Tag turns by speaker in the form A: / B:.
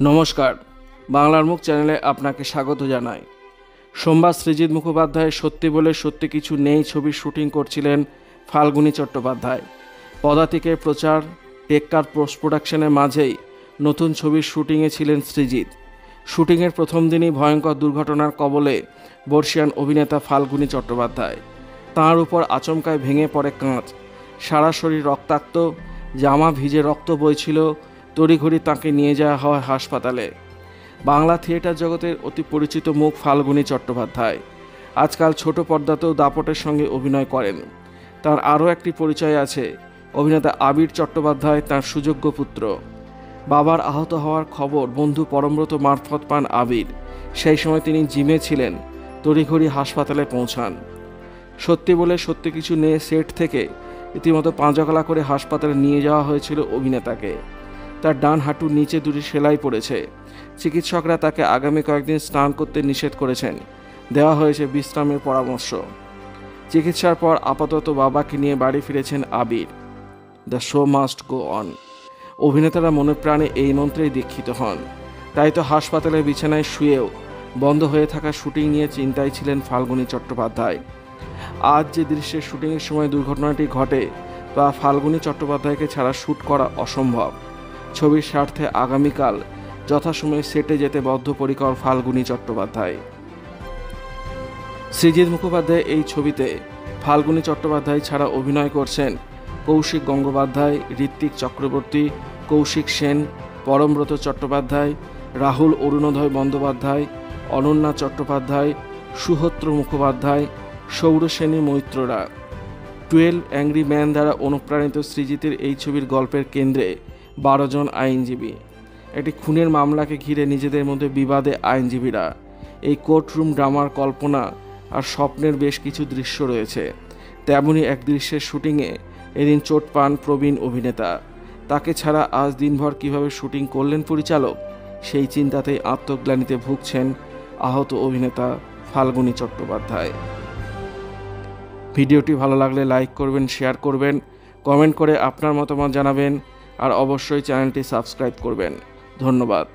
A: নমস্কার, বাংলার মুখ চ্যানেলে আপনাকে স্বাগত জানাই। সোমবার সৃজিত মুখোপাধ্যায়ের সত্যি বলে সত্যি কিছু নেই ছবির শুটিং করছিলেন ফাল্গুনী চট্টোপাধ্যায়। পদাতিকের প্রচার, টেক্কার পোস্ট প্রোডাকশনের মাঝেই নতুন ছবির শুটিংয়ে ছিলেন সৃজিত। শুটিংয়ের প্রথম দিনই ভয়ঙ্কর দুর্ঘটনার কবলে বর্ষিয়ান অভিনেতা ফাল্গুনী চট্টোপাধ্যায়। তাঁর উপর আচমকায় ভেঙে পড়ে কাঁচ, সারা শরীর রক্তাক্ত, জামা ভিজে রক্ত বইছিল। তড়িঘড়ি তাঁকে নিয়ে যাওয়া হয় হাসপাতালে। বাংলা থিয়েটার জগতের অতি পরিচিত মুখ ফাল্গুনী চট্টোপাধ্যায় আজকাল ছোট পর্দাতেও দাপটের সঙ্গে অভিনয় করেন। তার আরও একটি পরিচয় আছে, অভিনেতা আবির চট্টোপাধ্যায় তাঁর সুযোগ্য পুত্র। বাবার আহত হওয়ার খবর বন্ধু পরমব্রত মারফত পান আবির। সেই সময় তিনি জিমে ছিলেন, তড়িঘড়ি হাসপাতালে পৌঁছান। সত্যি বলে সত্যি কিছু নিয়ে সেট থেকে রীতিমতো পাঁজগলা করে হাসপাতালে নিয়ে যাওয়া হয়েছিল অভিনেতাকে। তার ডান হাঁটুর নিচে দুটি সেলাই পড়েছে। চিকিৎসকরা তাকে আগামী কয়েকদিন স্নান করতে নিষেধ করেছেন। দেওয়া হয়েছে বিশ্রামের পরামর্শ। চিকিৎসার পর আপাতত বাবাকে নিয়ে বাড়ি ফিরেছেন Abir. The show must go on. অভিনেতারা মনে প্রাণে এই মন্ত্রেই দীক্ষিত হন। তাই তো হাসপাতালের বিছানায় শুয়েও বন্ধ হয়ে থাকা শুটিং নিয়ে চিন্তায় ছিলেন ফাল্গুনী চট্টোপাধ্যায়। আজ যে দৃশ্যের শুটিংয়ের সময় দুর্ঘটনাটি ঘটে তা ফাল্গুনী চট্টোপাধ্যায়কে ছাড়া শ্যুট করা অসম্ভব। ছবির স্বার্থে আগামীকাল যথাসময়ে সেটে যেতে বদ্ধপরিকর ফাল্গুনী চট্টোপাধ্যায়। সৃজিত মুখোপাধ্যায় এই ছবিতে ফাল্গুনী চট্টোপাধ্যায় ছাড়া অভিনয় করছেন কৌশিক গঙ্গোপাধ্যায়, ঋত্বিক চক্রবর্তী, কৌশিক সেন, পরমব্রত চট্টোপাধ্যায়, রাহুল অরুণোদয় বন্দ্যোপাধ্যায়, অনন্যা চট্টোপাধ্যায়, সুহত্র মুখোপাধ্যায়, সৌরসেনী মৈত্ররা। 12 অ্যাংরি ম্যান দ্বারা অনুপ্রাণিত সৃজিতের এই ছবির গল্পের কেন্দ্রে 12 জন আইনজীবী। একটি খুনের মামলাকে ঘিরে নিজেদের মধ্যে বিবাদে আইনজীবীরা। এই কোর্টরুম ড্রামার কল্পনা আর স্বপ্নের বেশ কিছু দৃশ্য রয়েছে। তেমনই এক দৃশ্যের শুটিংয়ে এদিন চোট পান প্রবীণ অভিনেতা। তাকে ছাড়া আজ দিনভর কিভাবে শুটিং করলেন পরিচালক, সেই চিন্তাতেই আত্মগ্লানিতে ভুগছেন আহত অভিনেতা ফাল্গুনী চট্টোপাধ্যায়। ভিডিওটি ভালো লাগলে লাইক করবেন, শেয়ার করবেন, কমেন্ট করে আপনার মতামত জানাবেন আর অবশ্যই চ্যানেলটি সাবস্ক্রাইব করবেন। ধন্যবাদ।